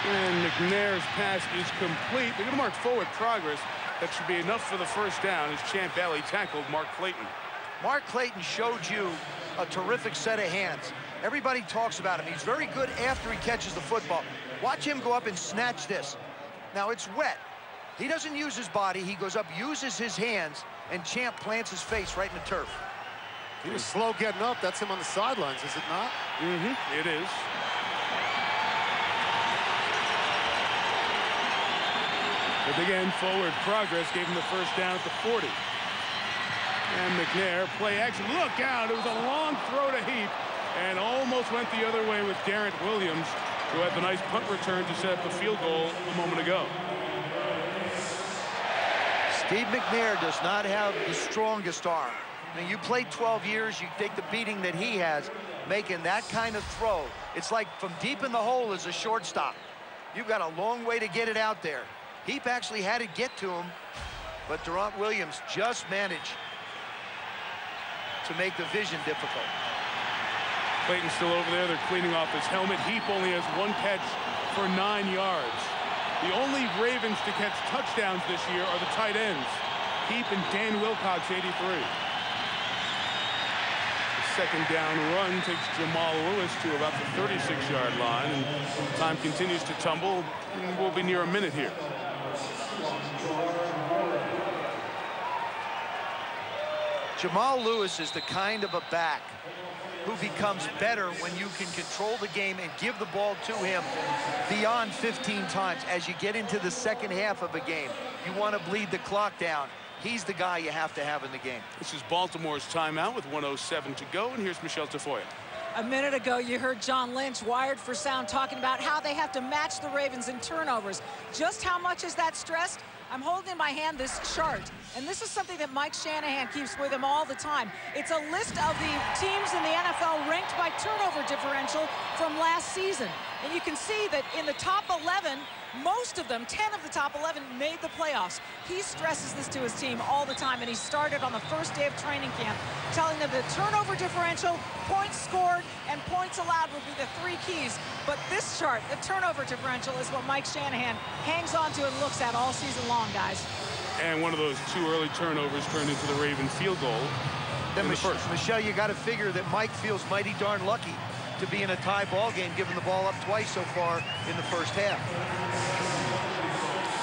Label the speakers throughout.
Speaker 1: And McNair's pass is complete. They're going to mark forward progress. That should be enough for the first down as Champ Bailey tackled Mark Clayton.
Speaker 2: Mark Clayton showed you a terrific set of hands. Everybody talks about him. He's very good after he catches the football. Watch him go up and snatch this. Now, it's wet. He doesn't use his body. He goes up, uses his hands, and Champ plants his face right in the turf.
Speaker 3: He was slow getting up. That's him on the sidelines, is it not?
Speaker 1: It is. But again, forward progress gave him the first down at the 40. And McNair, play action. Look out. It was a long throw to Heap and almost went the other way with Garrett Williams, who had the nice punt return to set up the field goal a moment ago.
Speaker 2: Steve McNair does not have the strongest arm. I mean, you played 12 years, you take the beating that he has, making that kind of throw. It's like from deep in the hole as a shortstop. You've got a long way to get it out there. Heap actually had to get to him, but Durant Williams just managed to make the vision difficult.
Speaker 1: Clayton's still over there. They're cleaning off his helmet. Heap only has one catch for 9 yards. The only Ravens to catch touchdowns this year are the tight ends, Heap and Dan Wilcox, 83. The second down run takes Jamal Lewis to about the 36-yard line, and time continues to tumble. We'll be near a minute here.
Speaker 2: Jamal Lewis is the kind of a back who becomes better when you can control the game and give the ball to him beyond 15 times. As you get into the second half of a game, you want to bleed the clock down. He's the guy you have to have in the game.
Speaker 1: This is Baltimore's timeout with 1:07 to go, and here's Michelle Tafoya.
Speaker 4: A minute ago, you heard John Lynch, Wired for Sound, talking about how they have to match the Ravens in turnovers. Just how much is that stressed? I'm holding in my hand this chart, and this is something that Mike Shanahan keeps with him all the time. It's a list of the teams in the NFL ranked by turnover differential from last season. And you can see that in the top 11, most of them, 10 of the top 11, made the playoffs. He stresses this to his team all the time, and he started on the first day of training camp, telling them that turnover differential, points scored, and points allowed would be the 3 keys. But this chart, the turnover differential, is what Mike Shanahan hangs on to and looks at all season long, guys.
Speaker 1: And one of those 2 early turnovers turned into the Raven field goal.
Speaker 2: Then Michelle, you got to figure that Mike feels mighty darn lucky to be in a tie ball game, giving the ball up twice so far in the first half.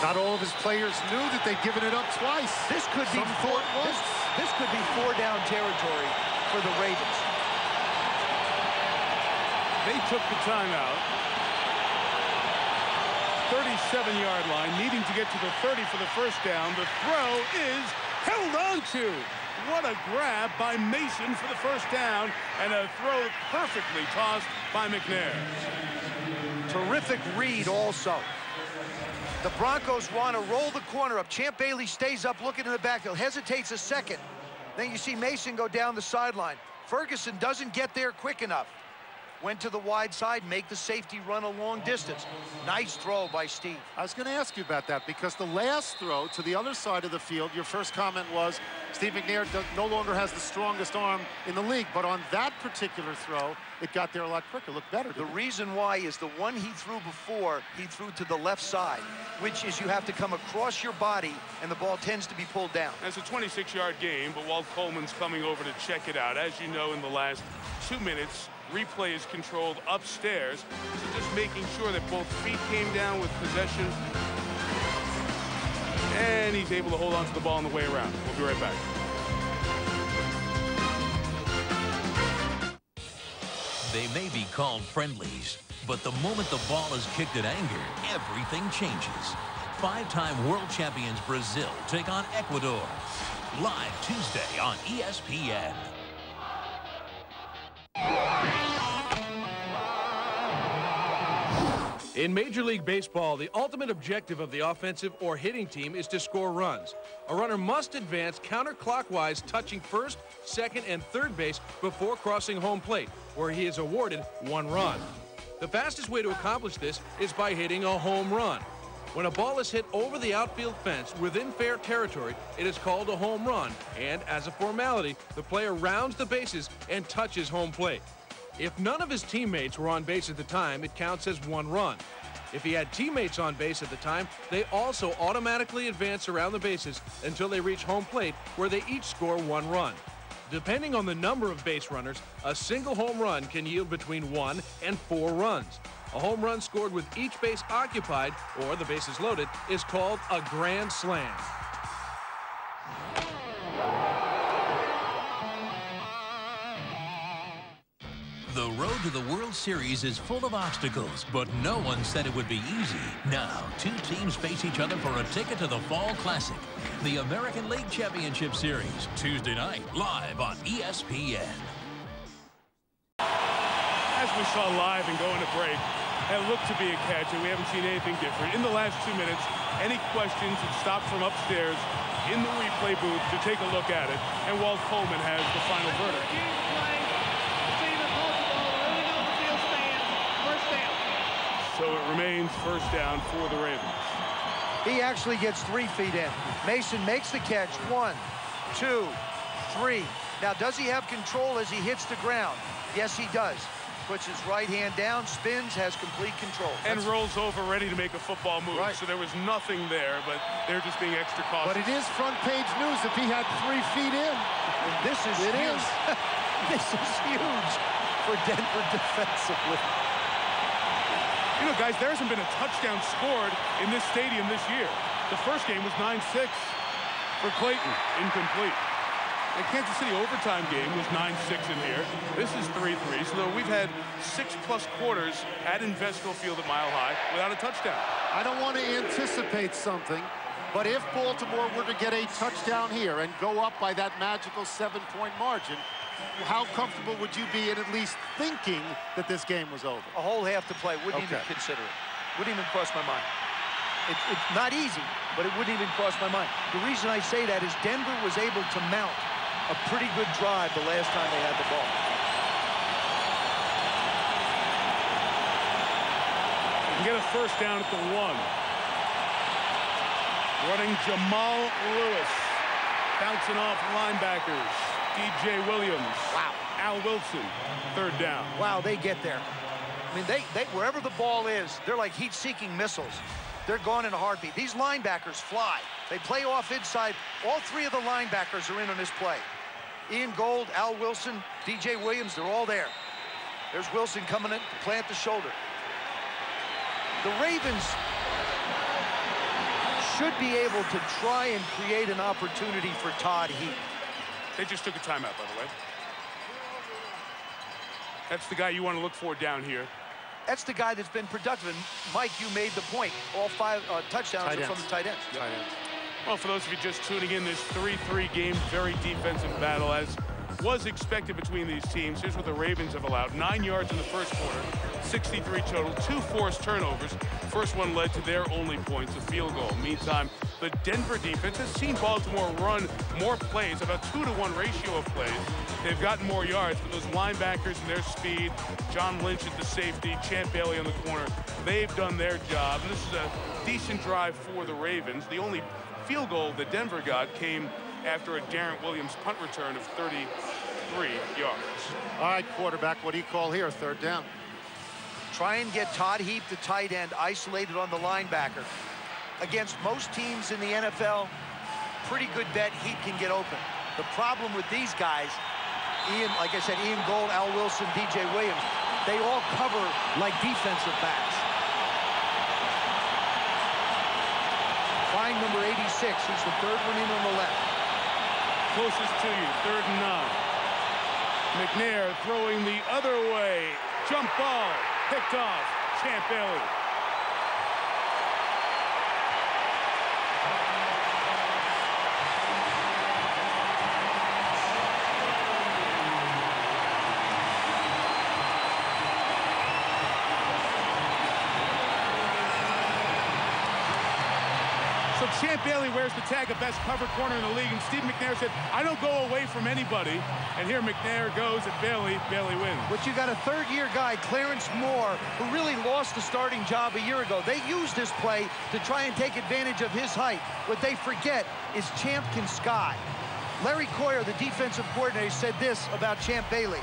Speaker 3: Not all of his players knew that they'd given it up twice.
Speaker 2: This could be this could be 4-down territory for the Ravens.
Speaker 1: They took the timeout. 37-yard line, needing to get to the 30 for the first down. The throw is held on to. What a grab by Mason for the first down, and a throw perfectly tossed by McNair.
Speaker 2: Terrific read also. The Broncos want to roll the corner up. Champ Bailey stays up looking in the backfield, hesitates a second. Then you see Mason go down the sideline. Ferguson doesn't get there quick enough. Went to the wide side, make the safety run a long distance. Nice throw by Steve.
Speaker 3: I was going to ask you about that, because the last throw to the other side of the field, your first comment was Steve McNair no longer has the strongest arm in the league, but on that particular throw, it got there a lot quicker, looked better.
Speaker 2: The reason why is the one he threw before, he threw to the left side, which is you have to come across your body, and the ball tends to be pulled down.
Speaker 1: It's a 26-yard game, but Walt Coleman's coming over to check it out. As you know, in the last 2 minutes, replay is controlled upstairs, so just making sure that both feet came down with possession, and he's able to hold on to the ball on the way around. We'll be right back.
Speaker 5: They may be called friendlies, but the moment the ball is kicked at anger, everything changes. 5-time world champions Brazil take on Ecuador. Live Tuesday on ESPN.
Speaker 6: In Major League Baseball, the ultimate objective of the offensive or hitting team is to score runs. A runner must advance counterclockwise, touching first, second, and third base before crossing home plate, where he is awarded 1 run. The fastest way to accomplish this is by hitting a home run. When a ball is hit over the outfield fence within fair territory, it is called a home run, and as a formality, the player rounds the bases and touches home plate. If none of his teammates were on base at the time, it counts as 1 run. If he had teammates on base at the time, they also automatically advance around the bases until they reach home plate, where they each score 1 run. Depending on the number of base runners, a single home run can yield between 1 and 4 runs. A home run scored with each base occupied, or the bases loaded, is called a grand slam.
Speaker 5: The road to the World Series is full of obstacles, but no one said it would be easy. Now, 2 teams face each other for a ticket to the Fall Classic, the American League Championship Series, Tuesday night, live on ESPN.
Speaker 1: As we saw live and going to break, it looked to be a catch, and we haven't seen anything different. In the last 2 minutes, any questions had stopped from upstairs in the replay booth to take a look at it, and Walt Coleman has the final verdict. So it remains first down for the Ravens.
Speaker 2: He actually gets 3 feet in. Mason makes the catch. 1, 2, 3. Now, does he have control as he hits the ground? Yes, he does. Puts his right hand down, spins, has complete control.
Speaker 1: And rolls over ready to make a football move. Right. So there was nothing there, but they're just being extra cautious.
Speaker 3: But it is front page news if he had 3 feet in.
Speaker 2: This is huge. This is huge for Denver defensively.
Speaker 1: You know, guys, there hasn't been a touchdown scored in this stadium this year. The first game was 9-6 for Clayton, incomplete. The Kansas City overtime game was 9-6 in here. This is 3-3, so we've had 6+ quarters at Invesco Field at Mile High without a touchdown.
Speaker 3: I don't want to anticipate something, but if Baltimore were to get a touchdown here and go up by that magical 7-point margin, how comfortable would you be in at least thinking that this game was over?
Speaker 2: A whole half to play. Wouldn't even consider it. Wouldn't even cross my mind. It's not easy, but it wouldn't even cross my mind. The reason I say that is Denver was able to mount a pretty good drive the last time they had the ball.
Speaker 1: You can get a first down at the 1. Running Jamal Lewis. Bouncing off linebackers. DJ Williams.
Speaker 2: Wow.
Speaker 1: Al Wilson. 3rd down.
Speaker 2: Wow, they get there. I mean, they wherever the ball is, they're like heat-seeking missiles. They're gone in a heartbeat. These linebackers fly. They play off inside. All 3 of the linebackers are in on this play. Ian Gold, Al Wilson, DJ Williams, they're all there. There's Wilson coming in to plant the shoulder. The Ravens should be able to try and create an opportunity for Todd Heap.
Speaker 1: They just took a timeout, by the way. That's the guy you want to look for down here.
Speaker 2: That's the guy that's been productive. And Mike, you made the point. All 5 touchdowns are from the tight ends.
Speaker 1: Yep. Tight ends. Well, for those of you just tuning in, this 3-3 game, very defensive battle, as was expected between these teams. Here's what the Ravens have allowed. 9 yards in the first quarter, 63 total, 2 forced turnovers. First one led to their only points, a field goal. Meantime, the Denver defense has seen Baltimore run more plays, about 2-to-1 ratio of plays. They've gotten more yards, but those linebackers and their speed, John Lynch at the safety, Champ Bailey on the corner, they've done their job. And this is a decent drive for the Ravens. The only field goal that Denver got came after a Darren Williams punt return of 33 yards.
Speaker 3: All right, quarterback, what do you call here? 3rd down.
Speaker 2: Try and get Todd Heap, the tight end, isolated on the linebacker. Against most teams in the NFL, pretty good bet Heap can get open. The problem with these guys, Ian, like I said, Ian Gold, Al Wilson, DJ Williams, they all cover like defensive backs. Find number 86. He's the 3rd one in on the left.
Speaker 1: Closest to you, 3rd and 9. McNair throwing the other way. Jump ball, picked off. Champ Bailey. So Champ Bailey wears the tag of best cover corner in the league, and Steve McNair said, I don't go away from anybody. And here McNair goes at Bailey. Bailey wins.
Speaker 2: But you got a 3rd-year guy, Clarence Moore, who really lost the starting job a year ago. They used this play to try and take advantage of his height. What they forget is Champ can sky. Larry Coyer, the defensive coordinator, said this about Champ Bailey.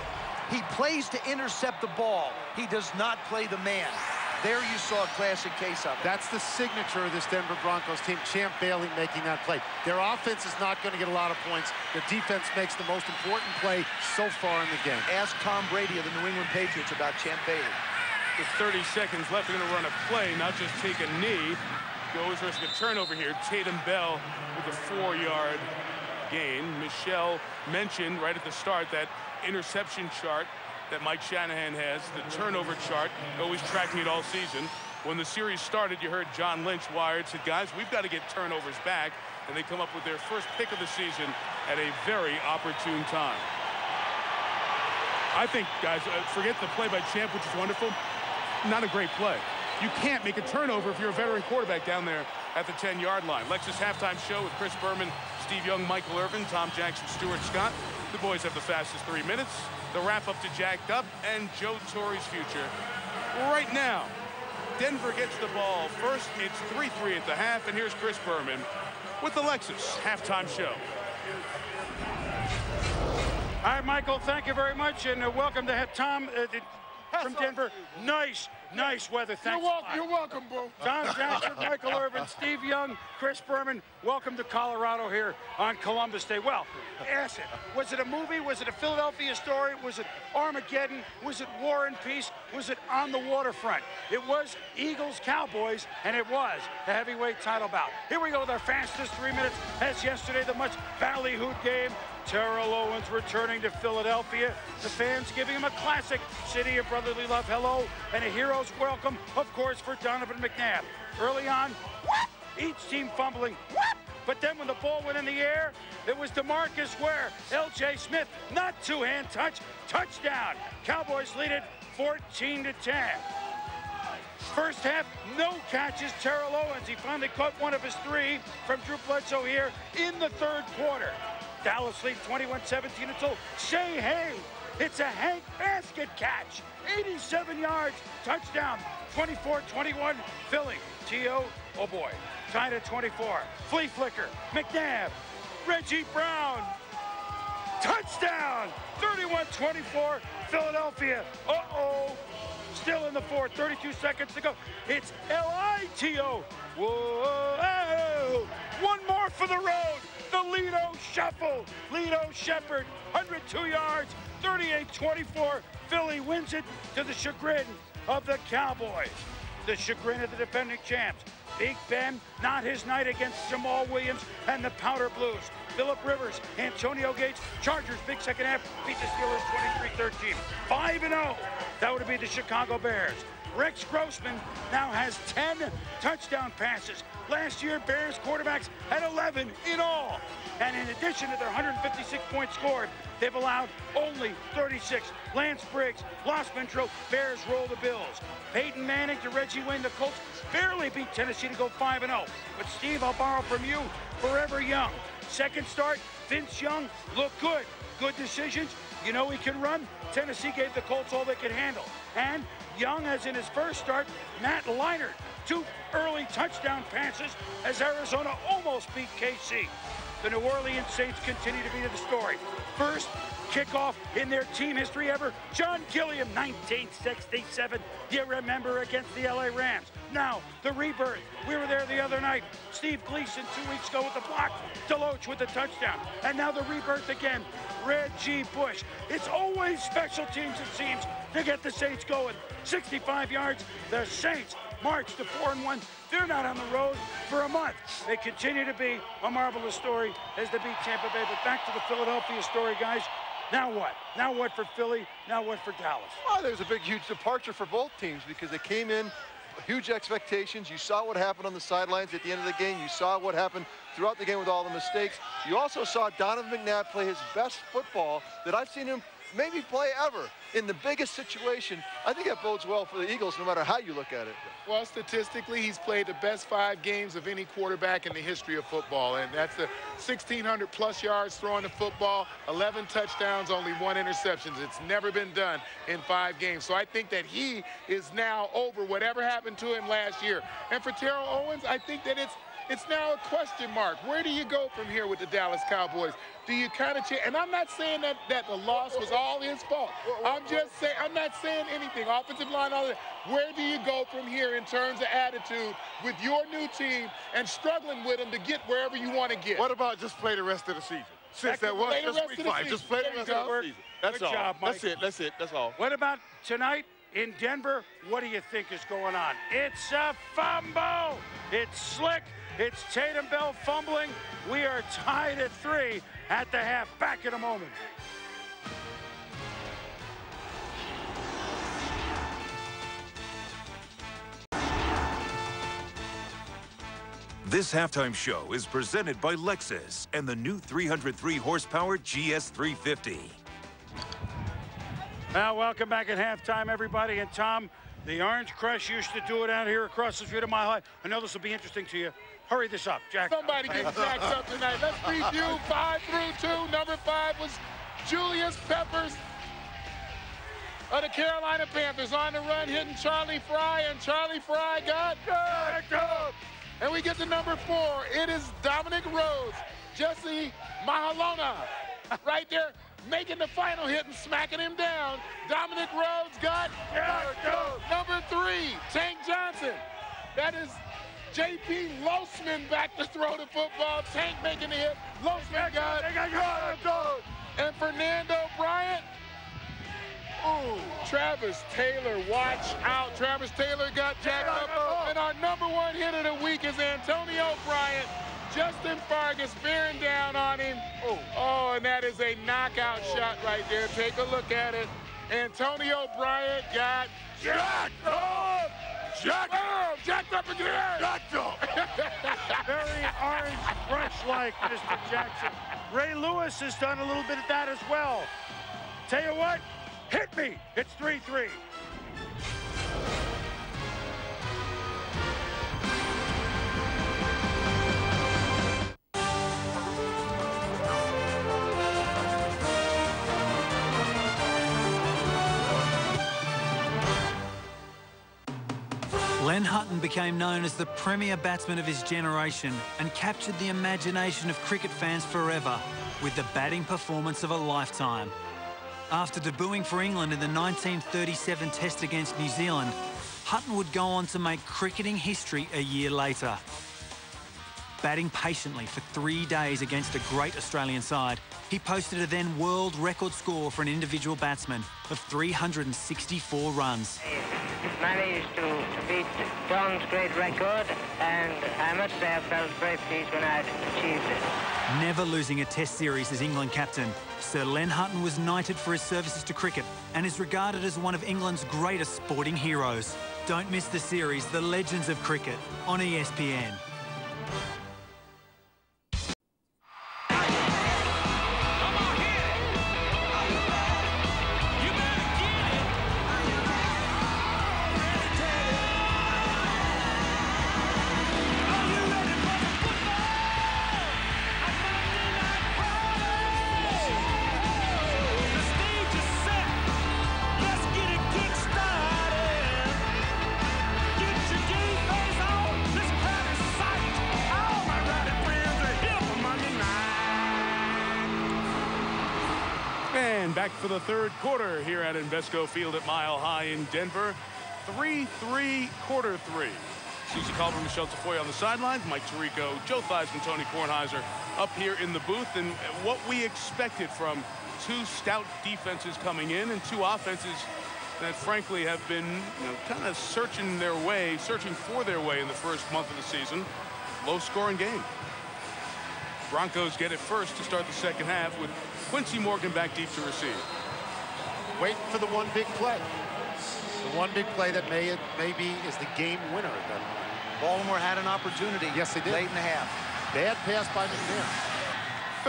Speaker 2: He plays to intercept the ball. He does not play the man. There you saw a classic case of it.
Speaker 3: That's the signature of this Denver Broncos team, Champ Bailey making that play. Their offense is not going to get a lot of points. Their defense makes the most important play so far in the game.
Speaker 2: Ask Tom Brady of the New England Patriots about Champ Bailey.
Speaker 1: With 30 seconds left, they're going to run a play, not just take a knee. Goes risk a turnover here. Tatum Bell with a 4-yard gain. Michelle mentioned right at the start that interception chart that Mike Shanahan has, the turnover chart, always tracking it all season. When the series started, you heard John Lynch wired, said, guys, we've got to get turnovers back, and they come up with their first pick of the season at a very opportune time. I think, guys, forget the play by Champ, which is wonderful. Not a great play. You can't make a turnover if you're a veteran quarterback down there at the 10-yard line. Lexus halftime show with Chris Berman, Steve Young, Michael Irvin, Tom Jackson, Stuart Scott. The boys have the fastest 3 minutes. The wrap-up to Jacked Up and Joe Torre's future. Right now, Denver gets the ball. First, it's 3-3 at the half, and here's Chris Berman with the Lexus halftime show.
Speaker 7: All right, Michael, thank you very much, and welcome to Tom from Denver. Nice weather. Thanks.
Speaker 8: You're welcome, bro.
Speaker 7: Tom Jackson, Michael Irvin, Steve Young, Chris Berman. Welcome to Colorado here on Columbus Day. Well, ask it. Was it a movie? Was it a Philadelphia story? Was it Armageddon? Was it War and Peace? Was it On the Waterfront? It was Eagles Cowboys, and it was a heavyweight title bout. Here we go with our fastest 3 minutes. As yesterday, the much ballyhooed game. Terrell Owens returning to Philadelphia. The fans giving him a classic City of Brotherly Love hello and a hero's welcome, of course, for Donovan McNabb. Early on, whoop, each team fumbling, whoop, but then when the ball went in the air, it was DeMarcus Ware, L.J. Smith, not two-hand touch, touchdown. Cowboys lead it 14-10. First half, no catches, Terrell Owens. He finally caught one of his 3 from Drew Bledsoe here in the third quarter. Dallas leads 21-17 until Shea Hay. It's a Hank basket catch. 87 yards, touchdown. 24-21, Philly. T.O., oh boy, tied at 24. Flea flicker, McNabb, Reggie Brown. Touchdown, 31-24, Philadelphia. Uh-oh, still in the fourth, 32 seconds to go. It's L-I-T-O. Whoa, one more for the road. The Lido Shuffle. Lido Shepherd, 102 yards, 38-24. Philly wins it to the chagrin of the Cowboys. The chagrin of the defending champs. Big Ben, not his night against Jamal Williams and the Powder Blues. Phillip Rivers, Antonio Gates, Chargers, big second half, beat the Steelers 23-13. 5-0, that would be the Chicago Bears. Rex Grossman now has 10 touchdown passes. Last year, Bears quarterbacks had 11 in all. And in addition to their 156 points scored, they've allowed only 36. Lance Briggs, Los Ventrell, Bears roll the Bills. Peyton Manning to Reggie Wayne, the Colts barely beat Tennessee to go 5-0. But Steve, I'll borrow from you, forever young. Second start, Vince Young looked good. Good decisions. You know he can run. Tennessee gave the Colts all they could handle. And Young, as in his first start, Matt Leinart, 2 early touchdown passes as Arizona almost beat KC. The New Orleans Saints continue to be the story. First kickoff in their team history ever, John Gilliam, 1967. You remember, against the LA Rams. Now, the rebirth. We were there the other night. Steve Gleason 2 weeks ago with the block. Deloach with the touchdown. And now the rebirth again. Reggie Bush. It's always special teams, it seems, to get the Saints going. 65 yards. The Saints march to 4-1. They're not on the road for a month. They continue to be a marvelous story as they beat Tampa Bay. But back to the Philadelphia story, guys. Now what? Now what for Philly? Now what for Dallas?
Speaker 9: Well, there's a big, huge departure for both teams because they came in, huge expectations. You saw what happened on the sidelines at the end of the game. You saw what happened throughout the game with all the mistakes. You also saw Donovan McNabb play his best football that I've seen him maybe play ever in the biggest situation. I think that bodes well for the Eagles no matter how you look at it.
Speaker 8: Well, statistically, he's played the best 5 games of any quarterback in the history of football, and that's the 1,600-plus yards throwing the football, 11 touchdowns, only 1 interception. It's never been done in 5 games. So I think that he is now over whatever happened to him last year. And for Terrell Owens, I think that it's It's now a question mark. Where do you go from here with the Dallas Cowboys? Do you kind of change? And I'm not saying that the loss was all his fault. I'm just saying, I'm not saying anything. Offensive line, all that. Where do you go from here in terms of attitude with your new team and struggling with them to get wherever you want to get?
Speaker 10: What about just play the rest of the season? Since that was just week 5, just play the rest of the season. That's all.
Speaker 7: Job, Mike.
Speaker 10: That's it. That's all.
Speaker 7: What about tonight in Denver? What do you think is going on? It's a fumble. It's slick. It's Tatum Bell fumbling. We are tied at 3 at the half. Back in a moment.
Speaker 11: This halftime show is presented by Lexus and the new 303 horsepower GS 350.
Speaker 7: Now, welcome back at halftime, everybody. And Tom, the Orange Crush used to do it out here across the street of Mile High. I know this will be interesting to you. Hurry this up, Jack.
Speaker 8: Somebody get jacked up tonight. Let's preview 5 through 2. Number 5 was Julius Peppers of the Carolina Panthers on the run, hitting Charlie Fry, and Charlie Fry got jacked up. And we get to number 4. It is Dominic Rhodes, Jesse Mahalona, right there, making the final hit and smacking him down. Dominic Rhodes got jacked up. Number 3, Tank Johnson. That is J.P. Losman back to throw the football. Tank making the hit. Losman got jacked up. And Fernando Bryant. Ooh, Travis Taylor, watch out. Travis Taylor got jacked up. And our number 1 hit of the week is Antonio Bryant. Justin Fargas bearing down on him. Oh, and that is a knockout shot right there. Take a look at it. Antonio Bryant got jacked up. Jacked up again. Jacked up.
Speaker 7: Very Orange Crush-like, Mr. Jackson. Ray Lewis has done a little bit of that as well. Tell you what, hit me. It's 3-3.
Speaker 12: Len Hutton became known as the premier batsman of his generation and captured the imagination of cricket fans forever with the batting performance of a lifetime. After debuting for England in the 1937 Test against New Zealand, Hutton would go on to make cricketing history a year later. Batting patiently for 3 days against a great Australian side, he posted a then world record score for an individual batsman of 364 runs.
Speaker 13: Managed to beat John's great record, and I must say I felt very pleased when I achieved it.
Speaker 12: Never losing a Test series as England captain, Sir Len Hutton was knighted for his services to cricket and is regarded as one of England's greatest sporting heroes. Don't miss the series, The Legends of Cricket, on ESPN.
Speaker 1: Back for the third quarter here at Invesco Field at Mile High in Denver. 3-3, quarter 3. Susie Culver, Michelle Tafoya on the sidelines, Mike Tirico, Joe Theismann, Tony Kornheiser up here in the booth. And what we expected from 2 stout defenses coming in and 2 offenses that frankly have been kind of searching for their way in the first month of the season. Low-scoring game. Broncos get it first to start the second half with Quincy Morgan back deep to receive.
Speaker 3: Waiting for the one big play. The one big play that maybe is the game winner at that point.
Speaker 2: Baltimore had an opportunity.
Speaker 3: Yes, they did.
Speaker 2: Late in the half.
Speaker 3: Bad pass by McNair.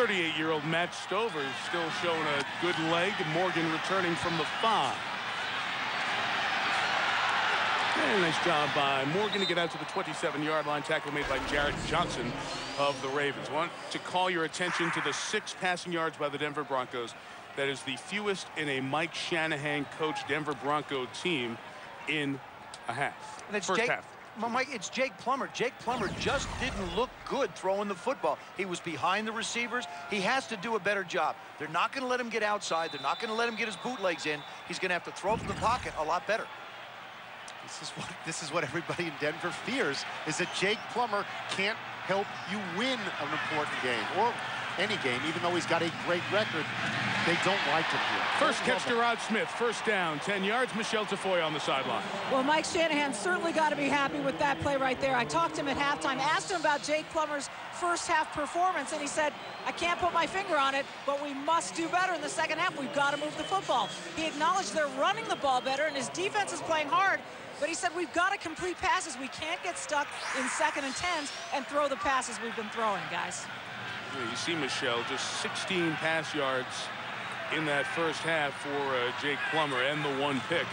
Speaker 1: 38-year-old Matt Stover still showing a good leg. Morgan returning from the 5. And nice job by Morgan to get out to the 27-yard line. Tackle made by Jarrett Johnson of the Ravens. Want to call your attention to the 6 passing yards by the Denver Broncos. That is the fewest in a Mike Shanahan coached Denver Bronco team in a half.
Speaker 2: And it's
Speaker 1: First half.
Speaker 2: Well, Mike, it's Jake Plummer. Jake Plummer just didn't look good throwing the football. He was behind the receivers. He has to do a better job. They're not going to let him get outside. They're not going to let him get his bootlegs in. He's going to have to throw from the pocket a lot better.
Speaker 3: This is what everybody in Denver fears, is that Jake Plummer can't help you win an important game, or any game, even though he's got a great record. They don't like him here.
Speaker 1: First catch to Rod Smith, first down, 10 yards. Michelle Tafoya on the sideline.
Speaker 4: Well, Mike Shanahan certainly got to be happy with that play right there. I talked to him at halftime, asked him about Jake Plummer's first half performance, and he said, I can't put my finger on it, but we must do better in the second half. We've got to move the football. He acknowledged they're running the ball better, and his defense is playing hard, but he said, we've got to complete passes. We can't get stuck in 2nd and 10s and throw the passes we've been throwing, guys.
Speaker 1: Yeah, you see, Michelle, just 16 pass yards in that first half for Jake Plummer, and the 1 pick,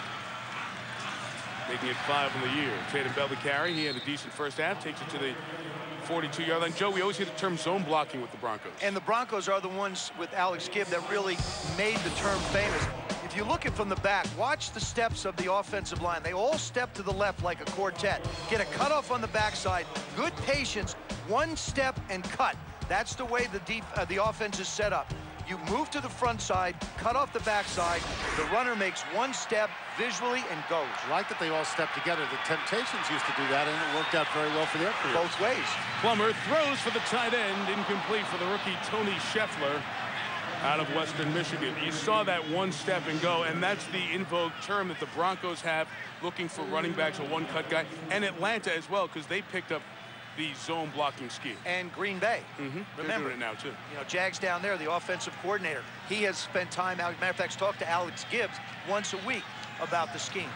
Speaker 1: making it 5 on the year. Tatum Bell the carry. He had a decent first half, takes it to the 42-yard line. Joe, we always hear the term zone blocking with the Broncos.
Speaker 2: And the Broncos are the ones with Alex Gibb that really made the term famous. If you look at from the back, watch the steps of the offensive line. They all step to the left like a quartet. Get a cutoff on the backside. Good patience. 1 step and cut. That's the way the offense is set up. You move to the front side, cut off the backside. The runner makes 1 step visually and goes.
Speaker 3: I like that they all step together. The Temptations used to do that, and it worked out very well for their career.
Speaker 2: Both ways.
Speaker 1: Plummer throws for the tight end, incomplete for the rookie Tony Scheffler out of Western Michigan. You saw that 1 step and go, and that's the in vogue term that the Broncos have, looking for running backs, a 1-cut guy, and Atlanta as well, because they picked up the zone blocking scheme.
Speaker 2: And Green Bay.
Speaker 1: Remember it now, too.
Speaker 2: You know, Jags down there, the offensive coordinator. He has spent time out. Matter of fact, talked to Alex Gibbs once a week about the scheme.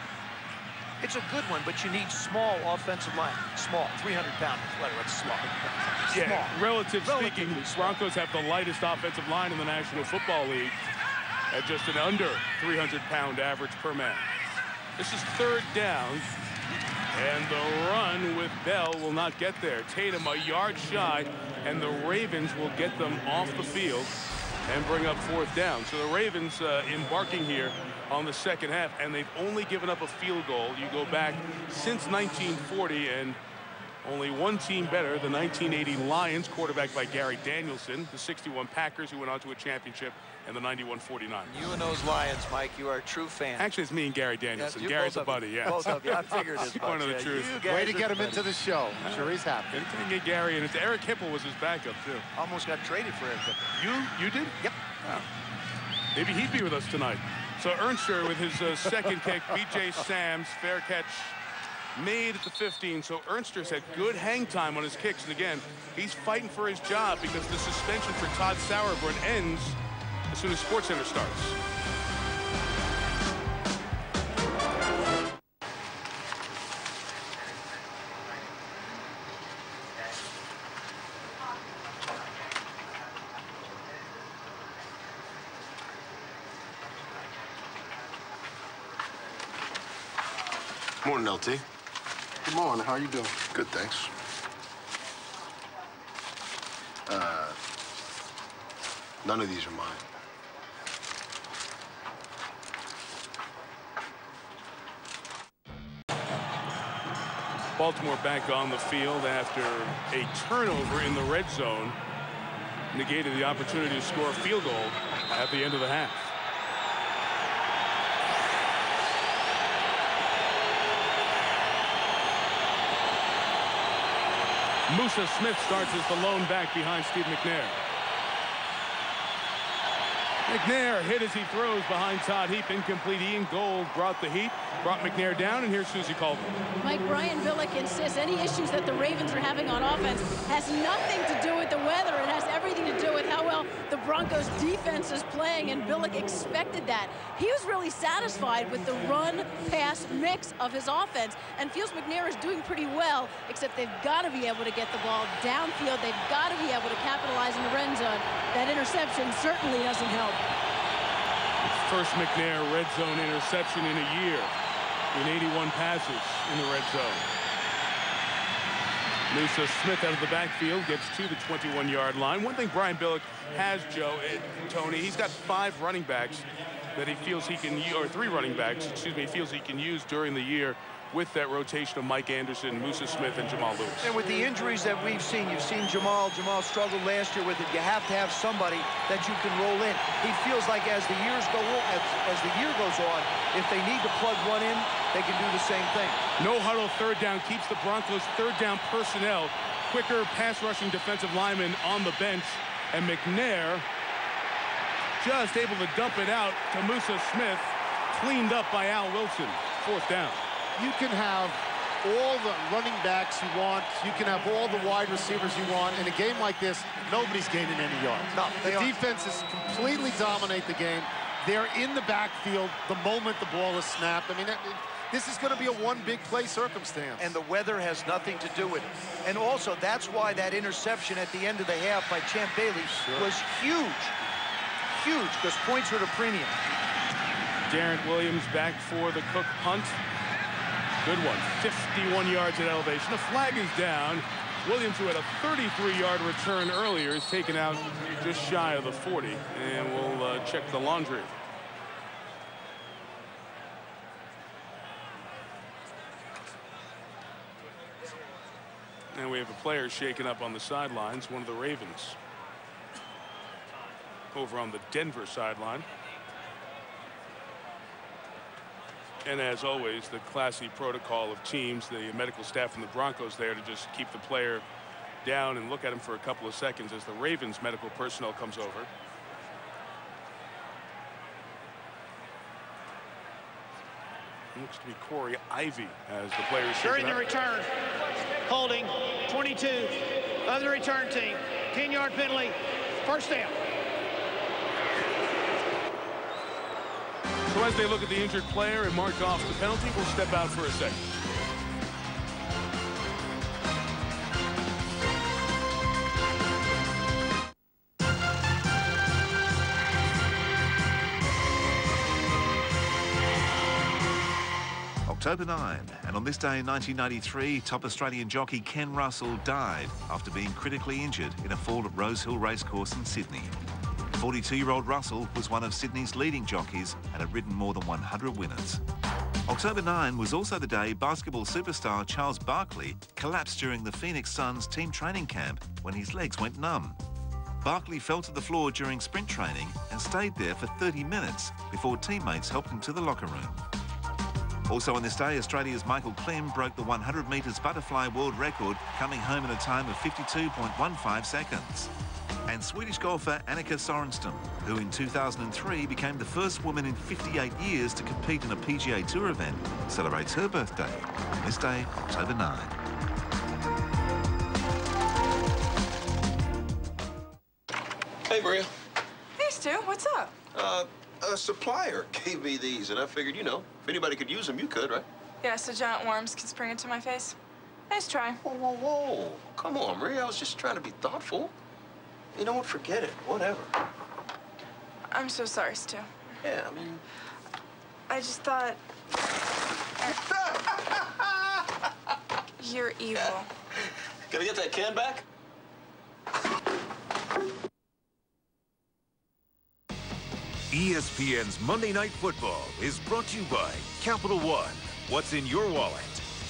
Speaker 2: It's a good one, but you need small offensive line. Small, 300 pounds. That's small.
Speaker 1: Yeah, relative speaking, Broncos have the lightest offensive line in the National Football League at just an under 300-pound average per man. This is 3rd down. And the run with Bell will not get there. Tatum a yard shy, and the Ravens will get them off the field and bring up 4th down. So the Ravens embarking here on the second half, and they've only given up a field goal. You go back since 1940, and only 1 team better, the 1980 Lions, quarterbacked by Gary Danielson, the 61 Packers, who went on to a championship, and the 91 49ers.
Speaker 2: You and those Lions, Mike, you are a true fan.
Speaker 1: Actually, it's me and Gary Danielson.
Speaker 2: Yeah,
Speaker 1: Gary's a buddy, yeah.
Speaker 2: Both of you. I figured as much.
Speaker 1: One of the truth.
Speaker 3: Way to get him into the show. I'm sure he's happy.
Speaker 1: Anything get Gary, and it's Eric Hipple was his backup, too.
Speaker 2: Almost got traded for Eric Hipple.
Speaker 1: You did?
Speaker 2: Yep.
Speaker 1: Oh. Maybe he'd be with us tonight. So Ernster with his second kick. B.J. Sams, fair catch made at the 15. So Ernster's had good hang time on his kicks. And again, he's fighting for his job because the suspension for Todd Sauerbrunn ends as soon as SportsCenter starts.
Speaker 14: Morning, LT.
Speaker 10: Good morning. How you doing?
Speaker 14: Good, thanks. None of these are mine.
Speaker 1: Baltimore back on the field after a turnover in the red zone negated the opportunity to score a field goal at the end of the half. Musa Smith starts as the lone back behind Steve McNair. McNair hit as he throws behind Todd Heap. Incomplete. Ian Gold brought the heat, brought McNair down, and here's Susie Colvin.
Speaker 15: Mike, Brian Billick insists any issues that the Ravens are having on offense has nothing to do with the weather. It has everything to do with how well the Broncos defense is playing, and Billick expected that. He was really satisfied with the run-pass mix of his offense, and feels McNair is doing pretty well, except they've got to be able to get the ball downfield. They've got to be able to capitalize in the red zone. That interception certainly doesn't help.
Speaker 1: First McNair red zone interception in a year in 81 passes in the red zone. Musa Smith out of the backfield gets to the 21-yard line. One thing Brian Billick has, Joe, Tony, he's got 5 running backs that he feels he can, or 3 running backs, excuse me, he feels he can use during the year with that rotation of Mike Anderson, Musa Smith, and Jamal Lewis.
Speaker 2: And with the injuries that we've seen, you've seen Jamal struggled last year with it. You have to have somebody that you can roll in. He feels like as the year goes on, if they need to plug one in, they can do the same thing.
Speaker 1: No huddle third down keeps the Broncos third down personnel. Quicker pass rushing defensive lineman on the bench, and McNair just able to dump it out to Musa Smith, cleaned up by Al Wilson. Fourth down.
Speaker 3: You can have all the running backs you want. You can have all the wide receivers you want. In a game like this, nobody's gaining any yards.
Speaker 2: No,
Speaker 3: the defenses completely dominate the game. They're in the backfield the moment the ball is snapped. I mean, this is going to be a one big play circumstance.
Speaker 2: And the weather has nothing to do with it. And also, that's why that interception at the end of the half by Champ Bailey was huge. Huge, because points are at a premium.
Speaker 1: Garrett Williams back for the Cook punt. Good one, 51 yards at elevation. The flag is down. Williams, who had a 33-yard return earlier, is taken out just shy of the 40, and we'll check the laundry. And we have a player shaken up on the sidelines, one of the Ravens. Over on the Denver sideline. And as always, the classy protocol of teams, the medical staff from the Broncos there to just keep the player down and look at him for a couple of seconds as the Ravens medical personnel comes over. Looks to be Corey Ivy as the player is
Speaker 16: during the return. Holding 22 of the return team. 10-yard penalty. First down.
Speaker 1: So as they look at the injured player and mark off the penalty, we'll step out for a second.
Speaker 17: October 9, and on this day in 1993, top Australian jockey Ken Russell died after being critically injured in a fall at Rosehill Racecourse in Sydney. 42-year-old Russell was one of Sydney's leading jockeys and had ridden more than 100 winners. October 9 was also the day basketball superstar Charles Barkley collapsed during the Phoenix Suns team training camp when his legs went numb. Barkley fell to the floor during sprint training and stayed there for 30 minutes before teammates helped him to the locker room. Also on this day, Australia's Michael Klim broke the 100 metres butterfly world record, coming home in a time of 52.15 seconds. And Swedish golfer Annika Sorenstam, who in 2003 became the first woman in 58 years to compete in a PGA Tour event, celebrates her birthday on this day, October 9.
Speaker 18: Hey, Maria.
Speaker 19: Hey, Stu, what's up?
Speaker 18: A supplier gave me these, and I figured, you know, if anybody could use them, you could, right?
Speaker 19: Yeah, so giant worms can spring into my face. Nice try.
Speaker 18: Whoa, whoa, whoa. Come on, Maria. I was just trying to be thoughtful. You know what? Forget it. Whatever.
Speaker 19: I'm so sorry, Stu.
Speaker 18: Yeah, I mean...
Speaker 19: I just thought... You're evil.
Speaker 18: Can I get that can back?
Speaker 11: ESPN's Monday Night Football is brought to you by Capital One. What's in your wallet?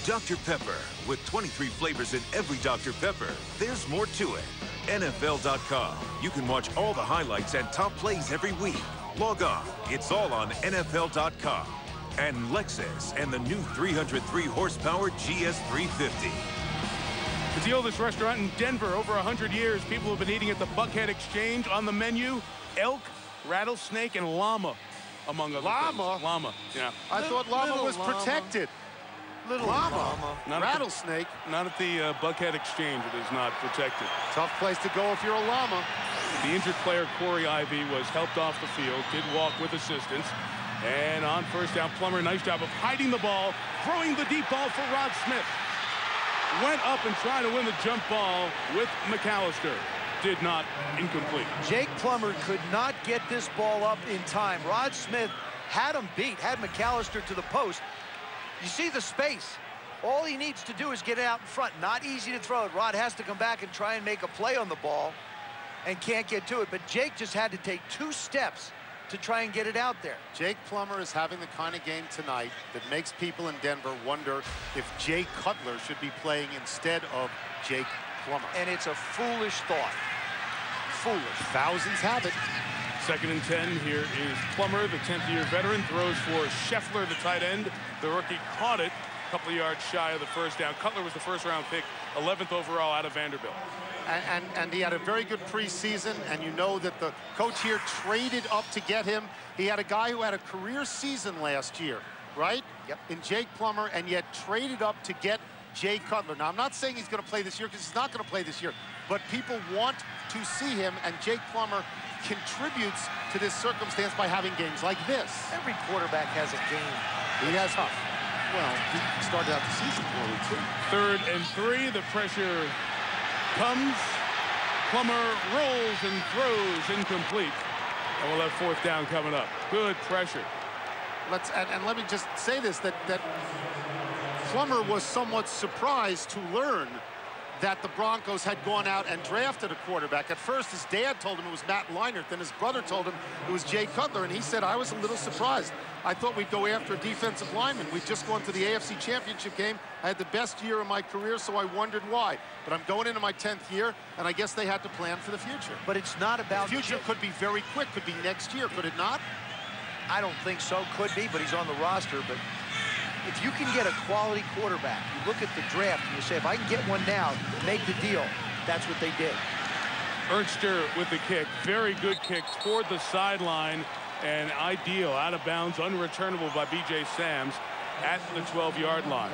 Speaker 11: Dr. Pepper. With 23 flavors in every Dr. Pepper, there's more to it. NFL.com. You can watch all the highlights and top plays every week. Log on. It's all on NFL.com. And Lexus and the new 303 horsepower GS350.
Speaker 1: It's the oldest restaurant in Denver. Over 100 years, people have been eating at the Buckhead Exchange. On the menu, elk, rattlesnake, and llama, among other things. Llama, yeah.
Speaker 3: I thought llama was protected.
Speaker 2: Little llama.
Speaker 1: Not
Speaker 3: Rattlesnake.
Speaker 1: Not at the Buckhead Exchange. It is not protected.
Speaker 3: Tough place to go if you're a llama.
Speaker 1: The injured player, Corey Ivy, was helped off the field, did walk with assistance. And on first down, Plummer, nice job of hiding the ball, throwing the deep ball for Rod Smith. Went up and tried to win the jump ball with McAllister. Did not, incomplete.
Speaker 2: Jake Plummer could not get this ball up in time. Rod Smith had him beat, had McAllister to the post. You see the space. All he needs to do is get it out in front. Not easy to throw it. Rod has to come back and try and make a play on the ball and can't get to it. But Jake just had to take 2 steps to try and get it out there.
Speaker 3: Jake Plummer is having the kind of game tonight that makes people in Denver wonder if Jay Cutler should be playing instead of Jake Plummer.
Speaker 2: And it's a foolish thought. Foolish.
Speaker 3: Thousands have it.
Speaker 1: 2nd and 10. Here is Plummer, the 10th-year veteran, throws for Scheffler, the tight end. The rookie caught it a couple of yards shy of the first down. Cutler was the first-round pick, 11th overall out of Vanderbilt.
Speaker 3: And he had a very good preseason, and you know that the coach here traded up to get him. He had a guy who had a career season last year, right?
Speaker 2: Yep.
Speaker 3: In Jake Plummer, and yet traded up to get Jay Cutler. Now, I'm not saying he's going to play this year, because he's not going to play this year, but people want to see him, and Jake Plummer contributes to this circumstance by having games like this.
Speaker 2: Every quarterback has a game.
Speaker 3: He has tough. Well, he started out the season poorly, too.
Speaker 1: 3rd and 3. The pressure comes. Plummer rolls and throws incomplete. And we'll have 4th down coming up. Good pressure.
Speaker 3: And let me just say this, that Plummer was somewhat surprised to learn that the Broncos had gone out and drafted a quarterback. At first, his dad told him it was Matt Leinart. Then his brother told him it was Jay Cutler. And he said, I was a little surprised. I thought we'd go after a defensive lineman. We'd just gone to the AFC Championship game. I had the best year of my career, so I wondered why. But I'm going into my 10th year, and I guess they had to plan for the future.
Speaker 2: But it's not about...
Speaker 3: The future could be very quick. Could be next year. Could it not?
Speaker 2: I don't think so. Could be, but he's on the roster. But if you can get a quality quarterback, you look at the draft and you say, if I can get one now, make the deal. That's what they did.
Speaker 1: Ernster with the kick. Very good kick toward the sideline. And ideal, out of bounds, unreturnable by B.J. Sams at the 12-yard line.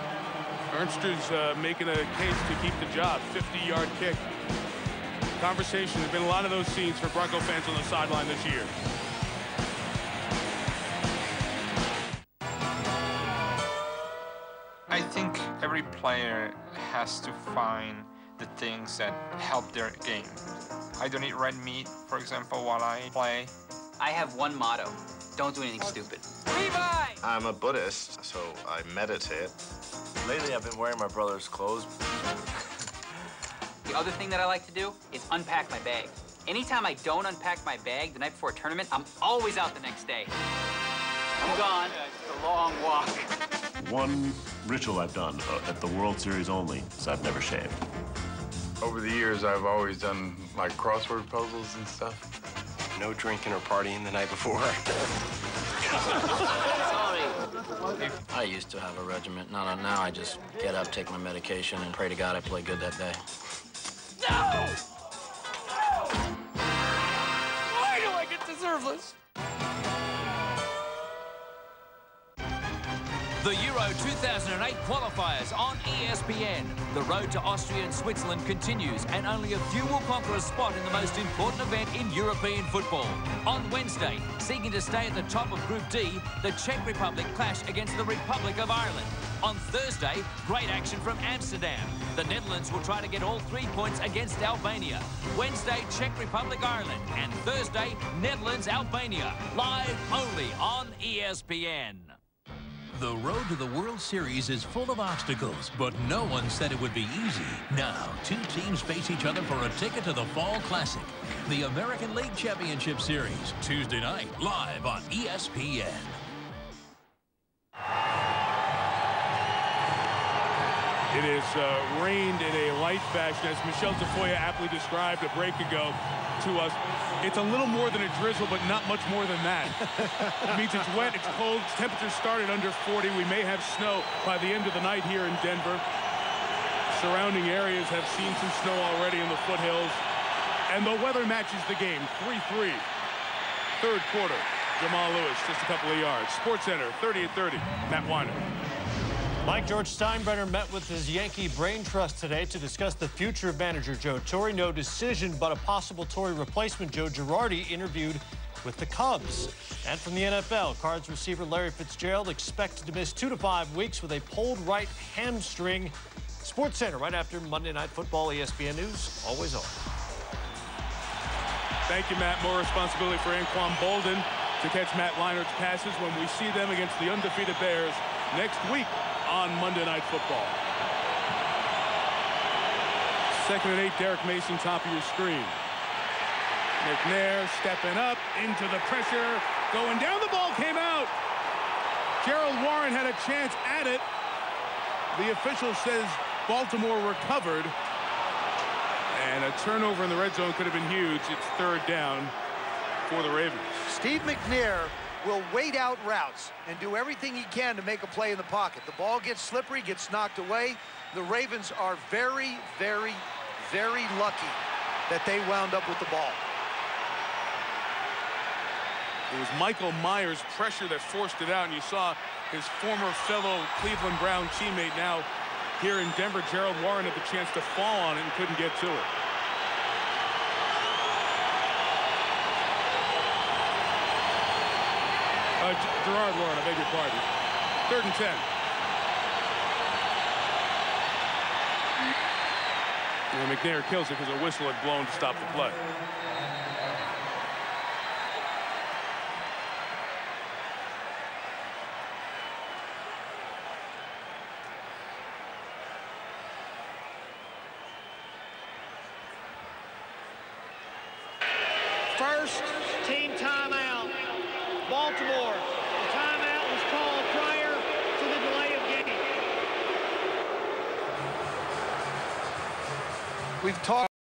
Speaker 1: Ernster's making a case to keep the job. 50-yard kick. Conversation. There's been a lot of those scenes for Bronco fans on the sideline this year.
Speaker 20: I think every player has to find the things that help their game. I don't eat red meat, for example, while I play.
Speaker 21: I have one motto: don't do anything stupid.
Speaker 22: Levi! I'm a Buddhist, so I meditate.
Speaker 23: Lately, I've been wearing my brother's clothes.
Speaker 21: The other thing that I like to do is unpack my bag. Anytime I don't unpack my bag the night before a tournament, I'm always out the next day. I'm gone. It's a long walk.
Speaker 24: One ritual I've done at the World Series only is I've never shaved.
Speaker 10: Over the years, I've always done, like, crossword puzzles and stuff.
Speaker 22: No drinking or partying the night before.
Speaker 25: Sorry. I used to have a regiment. Now I just get up, take my medication, and pray to God I play good that day.
Speaker 22: No! Why do I get deserveless?
Speaker 5: The Euro 2008 qualifiers on ESPN. The road to Austria and Switzerland continues, and only a few will conquer a spot in the most important event in European football. On Wednesday, seeking to stay at the top of Group D, the Czech Republic clash against the Republic of Ireland. On Thursday, great action from Amsterdam. The Netherlands will try to get all 3 points against Albania. Wednesday, Czech Republic, Ireland, and Thursday, Netherlands, Albania. Live only on ESPN. The road to the World Series is full of obstacles, but no one said it would be easy. Now, 2 teams face each other for a ticket to the Fall Classic, the American League Championship Series, Tuesday night, live on ESPN.
Speaker 1: It has rained in a light fashion, as Michelle Tafoya aptly described a break ago to us. It's a little more than a drizzle, but not much more than that. It means it's wet, it's cold, temperatures started under 40. We may have snow by the end of the night here in Denver. Surrounding areas have seen some snow already in the foothills. And the weather matches the game, 3-3. Third quarter, Jamal Lewis, just a couple of yards. SportsCenter, 30-30, Matt Weiner.
Speaker 26: Mike George Steinbrenner met with his Yankee Brain Trust today to discuss the future of manager Joe Torre. No decision, but a possible Torre replacement. Joe Girardi interviewed with the Cubs. And from the NFL, Cards receiver Larry Fitzgerald expected to miss 2 to 5 weeks with a pulled right hamstring. SportsCenter right after Monday Night Football. ESPN News, always on.
Speaker 1: Thank you, Matt. More responsibility for Anquan Bolden to catch Matt Leinart's passes when we see them against the undefeated Bears next week on Monday Night Football. 2nd and 8, Derek Mason, top of your screen. McNair stepping up into the pressure, Going down, the ball came out. Gerald Warren had a chance at it. The official says Baltimore recovered. And a turnover in the red zone could have been huge. It's third down for the Ravens.
Speaker 2: Steve McNair will wait out routes and do everything he can to make a play in the pocket. The ball gets slippery, gets knocked away. The Ravens are very, very, very lucky that they wound up with the ball.
Speaker 1: It was Michael Myers' pressure that forced it out, and you saw his former fellow Cleveland Brown teammate now here in Denver. Gerald Warren had the chance to fall on it and couldn't get to it. Gerard Warren, I beg your pardon. 3rd and 10. And McNair kills it because a whistle had blown to stop the play.
Speaker 16: First team timeout. Baltimore. The timeout was called prior to the delay of game.
Speaker 2: We've talked